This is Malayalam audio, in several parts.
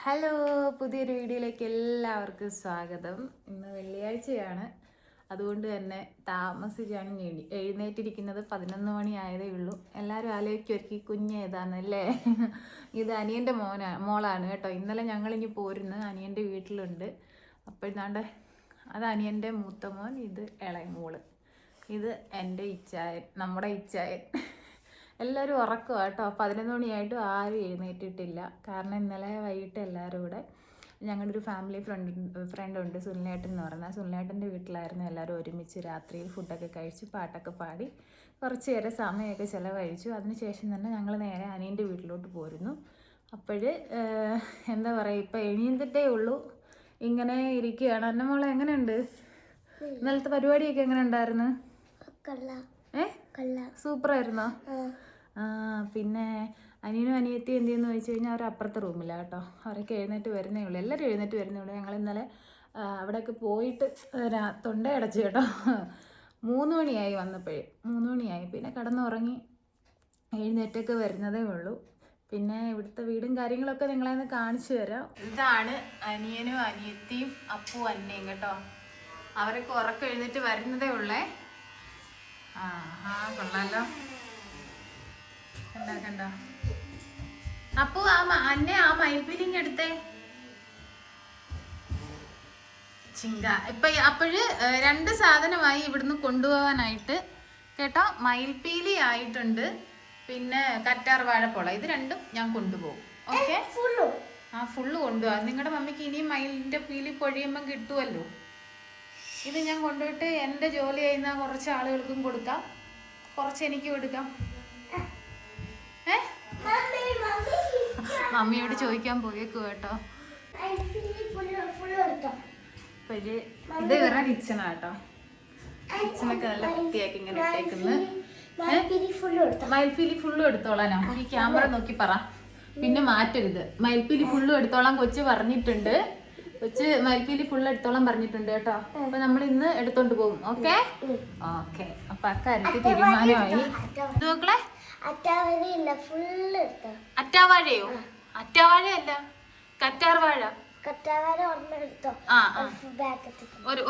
ഹലോ, പുതിയൊരു വീഡിയോയിലേക്ക് എല്ലാവർക്കും സ്വാഗതം. ഇന്ന് വെള്ളിയാഴ്ചയാണ്, അതുകൊണ്ട് തന്നെ താമസിച്ചാണ് എഴുന്നേറ്റിരിക്കുന്നത്. 11 മണി ആയതേ ഉള്ളൂ. എല്ലാവരും ആലോചിക്കുമായിരിക്കും കുഞ്ഞ് ഏതാണെന്നല്ലേ. ഇത് അനിയൻ്റെ മോളാണ് കേട്ടോ. ഇന്നലെ ഞങ്ങളിങ്ങി പോരുന്നു, അനിയൻ്റെ വീട്ടിലുണ്ട്. അപ്പോഴാണ്ട് അത് അനിയൻ്റെ മൂത്ത മോൻ, ഇത് ഇളയ മോള്, ഇത് എൻ്റെ ഇച്ചായൻ, നമ്മുടെ ഇച്ചായൻ. എല്ലാവരും ഉറക്കുക കേട്ടോ. 11 മണിയായിട്ടും ആരും എഴുന്നേറ്റിട്ടില്ല. കാരണം ഇന്നലെ വൈകിട്ട് എല്ലാവരും കൂടെ ഞങ്ങളുടെ ഒരു ഫാമിലി ഫ്രണ്ട് ഉണ്ട്, സുനിലേട്ടൻ എന്ന് പറഞ്ഞാൽ, സുനിലേട്ടൻ്റെ വീട്ടിലായിരുന്നു എല്ലാവരും ഒരുമിച്ച് രാത്രിയിൽ ഫുഡൊക്കെ കഴിച്ച് പാട്ടൊക്കെ പാടി കുറച്ച് നേരം സമയമൊക്കെ ചിലവഴിച്ചു. അതിനുശേഷം തന്നെ ഞങ്ങൾ നേരെ അനിയൻ്റെ വീട്ടിലോട്ട് പോരുന്നു. അപ്പോൾ എന്താ പറയുക, ഇപ്പം എണീറ്റിട്ടേ ഉള്ളൂ, ഇങ്ങനെ ഇരിക്കുകയാണ്. എൻ്റെ മോളെ എങ്ങനെയുണ്ട്? ഇന്നലത്തെ പരിപാടിയൊക്കെ എങ്ങനെ ഉണ്ടായിരുന്നു? സൂപ്പറായിരുന്നോ? പിന്നെ അനിയനും അനിയത്തിയും എന്ത് ചെയ്യുന്നു ചോദിച്ചു കഴിഞ്ഞാൽ അവർ അപ്പുറത്തെ റൂമിലാണ് കേട്ടോ. അവരൊക്കെ എഴുന്നേറ്റ് വരുന്നേ ഉള്ളൂ, എല്ലാവരും എഴുന്നേറ്റ് വരുന്നേ ഉള്ളൂ. ഞങ്ങൾ ഇന്നലെ അവിടെയൊക്കെ പോയിട്ട് തൊണ്ട അടച്ചു കേട്ടോ. 3 മണിയായി വന്നപ്പോഴേ, 3 മണിയായി. പിന്നെ കിടന്നുറങ്ങി എഴുന്നേറ്റൊക്കെ വരുന്നതേ ഉള്ളൂ. പിന്നെ ഇവിടുത്തെ വീടും കാര്യങ്ങളൊക്കെ നിങ്ങളെ ഒന്ന് കാണിച്ചു തരാം. ഇതാണ് അനിയനും അനിയത്തിയും അപ്പു അന്നയും കേട്ടോ. അവരൊക്കെ ഉറക്കം എഴുന്നേറ്റ് വരുന്നതേ ഉള്ളേ. കൊള്ളാലോ, കണ്ടോ. അപ്പു അന്നെ ആ മയിൽപ്പീലിങ് എടുത്തേ ചിങ്ക. അപ്പോഴ് 2 സാധനമായി ഇവിടുന്ന് കൊണ്ടുപോകാനായിട്ട് കേട്ടോ. മയിൽപ്പീലി ആയിട്ടുണ്ട്, പിന്നെ കറ്റാർ വാഴപ്പോള, ഇത് 2ഉം ഞാൻ കൊണ്ടുപോകും. ഓക്കെ, ഫുള്ള് കൊണ്ടുപോകാം. നിങ്ങളുടെ മമ്മിക്ക് ഇനിയും മയിലിന്റെ പീലി പൊഴിയുമ്പം കിട്ടുമല്ലോ. ഇത് ഞാൻ കൊണ്ടുപോയിട്ട് എൻ്റെ ജോലി ചെയ്യുന്ന കുറച്ച് ആളുകൾക്കും കൊടുക്കാം, കുറച്ച് എനിക്കും എടുക്കാം. മമ്മിയോട് ചോദിക്കാൻ പോയേക്കു കേട്ടോ. ഇത് ഇവരുടെ കിച്ചണാ കേട്ടോ. കിച്ചണൊക്കെ നല്ല വൃത്തിയാക്കി ഇങ്ങനെ ഇട്ടേക്കുന്നു. മയിൽപ്പീലി ഫുള്ളും എടുത്തോളാനോ? ഈ ക്യാമറ നോക്കി പറ, പിന്നെ മാറ്റരുത്. മയിൽപ്പീലി ഫുള്ളും എടുത്തോളാൻ കൊച്ചു പറഞ്ഞിട്ടുണ്ട്. കൊച്ച് മയിൽപ്പീലി ഫുള്ള് എടുത്തോളം പറഞ്ഞിട്ടുണ്ട് കേട്ടോ. അപ്പൊ നമ്മൾ ഇന്ന് എടുത്തോണ്ട് പോകും. Okay okay. അപ്പൊ അക്കാര്യത്തിൽ തീരുമാനമായി. നോക്കളെ, അറ്റാവാഴയോ? അറ്റാവാഴയല്ല, കറ്റാർ വാഴ.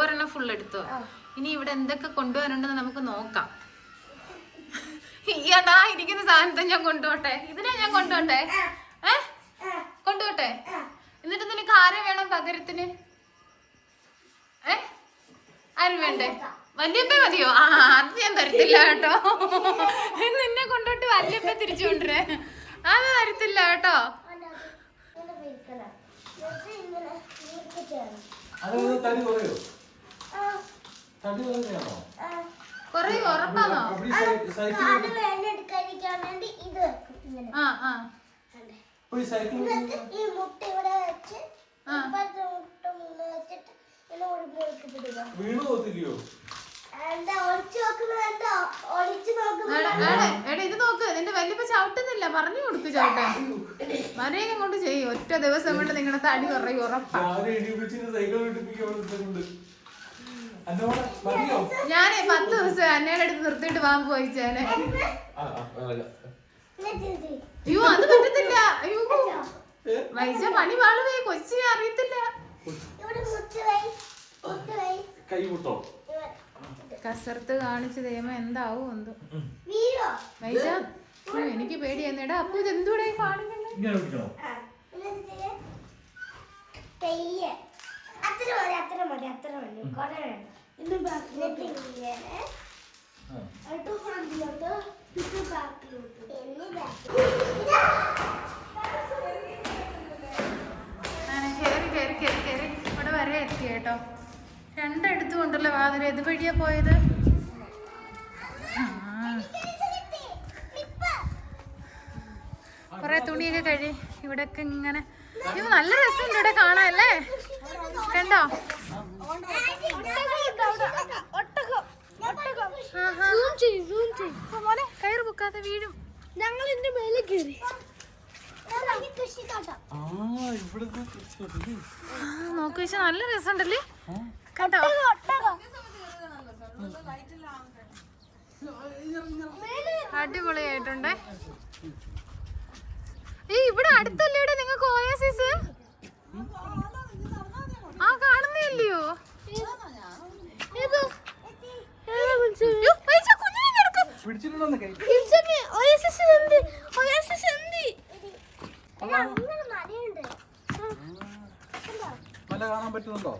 ഒരെണ്ണം ഫുള്ള് എടുത്തോ. ഇനി ഇവിടെ എന്തൊക്കെ കൊണ്ടുപോകാനുണ്ടെന്ന് നമുക്ക് നോക്കാം. ഈയടാ ഇരിക്കുന്ന സാധനത്തെ ഞാൻ കൊണ്ടുപോട്ടെ, ഇതിനെ ഞാൻ കൊണ്ടുപോട്ടെ, കൊണ്ടുപോട്ടെ. എന്നിട്ട് നിനക്ക് ആരെ വേണം പകരത്തിന്? ആരും വേണ്ടേ? വല്യപ്പ മതിയോ? അത് ഞാൻ തരത്തില്ല കേട്ടോ. നിന്നെ കൊണ്ടോട്ട് വല്യപ്പ തിരിച്ചു കൊണ്ടുവരേ, അത് തരത്തില്ല കേട്ടോ. കൊറേ ഉറപ്പാണോ? ഇത് നോക്ക്, നിന്റെ വല്യപ്പ ചവിട്ടുന്നില്ല, പറഞ്ഞു കൊടുക്ക് ചവിട്ടാൻ. മരയൊക്കെ കൊണ്ട് ചെയ്യും, ഒറ്റ ദിവസം കൊണ്ട് നിങ്ങളുടെ തടി കുറയും ഉറപ്പാ. ഞാനേ 10 ദിവസം അന്നയുടെ അടുത്ത് നിർത്തിയിട്ട് വാങ്ങി പോയിച്ചേനെ. അയ്യോ അത് പറ്റത്തില്ല. അയ്യോ വൈജ പണി പാടുവേ, കൊച്ചിനെ അറിയത്തില്ല. കസർത്ത് കാണിച്ച് ദൈവം എന്താവും എന്തോ. വൈജ എനിക്ക് പേടിയാ. അപ്പൊ ഇത് എന്തുകൂടെ കാണിക്കണ്ടേ? ഇവിടെ വരെ എത്തി കേട്ടോ. 2 എടുത്തു കൊണ്ടല്ലോ വാതിൽ. ഏത് വഴിയാ പോയത്? കൊറേ തുണിയൊക്കെ കഴി ഇവിടെയൊക്കെ ഇങ്ങനെ. ഇത് നല്ല രസമുണ്ട് ഇവിടെ കാണാല്ലേ, കണ്ടോ? മോനെ കയറ് പൊക്കാതെ വീഴും. ഞങ്ങൾ എന്റെ മേലെ കയറി. നോക്ക് വെച്ചാ നല്ല രസമുണ്ടല്ലേ കേട്ടോ. അടിപൊളിയായിട്ടുണ്ടേ. ഇവിടെ അടുത്തല്ലേ നിങ്ങൾക്ക് ഓയാസിസ്? മല കാണാൻ പറ്റുന്നുണ്ടോ?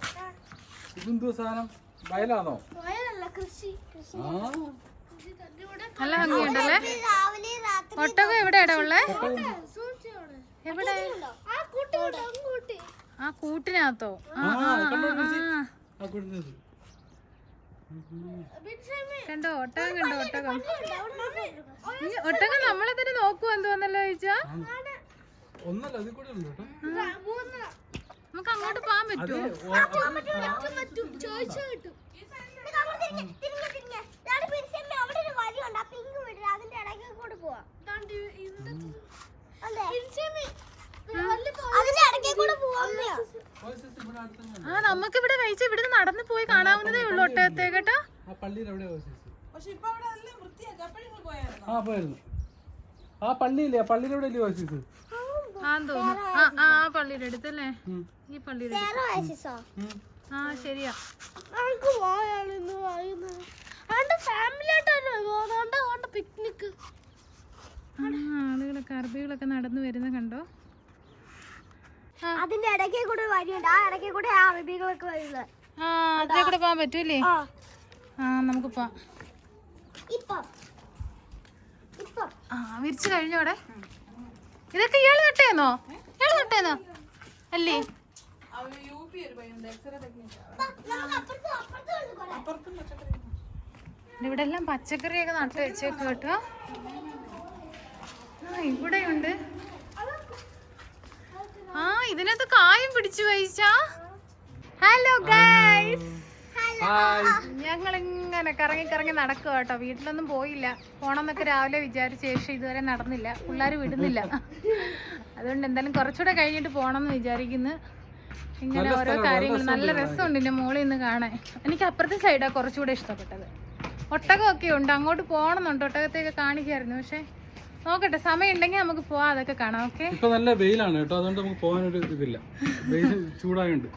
ഇതെന്തോ സാധനം? വയലാണോ? നല്ല ഭംഗിയുണ്ടല്ലേ? ഒട്ടകം എവിടെയാടാ ഉള്ളേ? എവിടെ? ആ കൂട്ടിനകത്തോ? കണ്ടോ ഒട്ടകം? കണ്ടോ ഒട്ടകം? ഒട്ടകം നമ്മളെ തന്നെ നോക്കുവോ എന്തോന്നല്ലോ ചോദിച്ചാ? നമുക്ക് അങ്ങോട്ട് പോകാൻ പറ്റുമോ? ആ നമുക്ക് ഇവിടെ കഴിച്ച ഇവിടുന്ന് നടന്നു പോയി കാണാവുന്നതേ ഉള്ളൂ ഒട്ടകത്തെ കേട്ടോ. ആ പള്ളിയില്ലേ? ആ പള്ളിയുടെ അവിടെ ഓഫീസ് ആന്ന് തോന്നുന്നു. ആ പള്ളിയുടെ അടുത്തല്ലേ? ഈ പള്ളിയുടെ ആ ശരിയാ. ആളുകളൊക്കെ അറബികളൊക്കെ നടന്നു വരുന്ന കണ്ടോ? അതിന്റെ ഇടയ്ക്ക് കൂടെ വഴിയുണ്ട്. ആ ഇടയ്ക്ക് കൂടെ അറബികളൊക്കെ വരുന്നത്. ആ അതിലെ കൂടെ പോകാൻ പറ്റൂലേ? ആ നമുക്ക് പോവാം. ആ വിരിച്ചു കഴിഞ്ഞോടെ? ഇതൊക്കെ ഇയാള് നട്ടേന്നോ? ഇയാള് നട്ടേന്നോ അല്ലേ? ഇവിടെ എല്ലാം പച്ചക്കറിയൊക്കെ നട്ട് വെച്ചേക്ക് കേട്ടോ. ആ ഇവിടെയുണ്ട്. ആ ഇതിനകത്ത് കായും പിടിച്ചു കഴിച്ചാ. ഹലോ ഗൈസ്, ഞങ്ങൾ ഇങ്ങനെ കറങ്ങി കറങ്ങി നടക്കുക കേട്ടോ. വീട്ടിലൊന്നും പോയില്ല. പോണമെന്നൊക്കെ രാവിലെ വിചാരിച്ച ശേഷം ഇതുവരെ നടന്നില്ല. പിള്ളേർ വിടുന്നില്ല. അതുകൊണ്ട് എന്തായാലും കുറച്ചുകൂടെ കഴിഞ്ഞിട്ട് പോകണമെന്ന് വിചാരിക്കുന്നു. ഇങ്ങനെ ഓരോ കാര്യങ്ങൾ നല്ല രസമുണ്ട് എൻ്റെ മോളിൽ നിന്ന് കാണാൻ. എനിക്ക് അപ്പുറത്തെ സൈഡാണ് കുറച്ചുകൂടെ ഇഷ്ടപ്പെട്ടത്. ഒട്ടകമൊക്കെ ഉണ്ട്, അങ്ങോട്ട് പോകണമെന്നുണ്ട്. ഒട്ടകത്തെയൊക്കെ കാണിക്കായിരുന്നു. പക്ഷെ നോക്കട്ടെ, സമയം ഉണ്ടെങ്കിൽ നമുക്ക് പോവാം, അതൊക്കെ കാണാം. ഓക്കെ. ഇപ്പൊ നല്ല വെയിലാണ് കേട്ടോ, അതുകൊണ്ട് നമുക്ക് പോകാനൊരു ഇതില്ല. വെയിൽ ചൂടായുണ്ട്.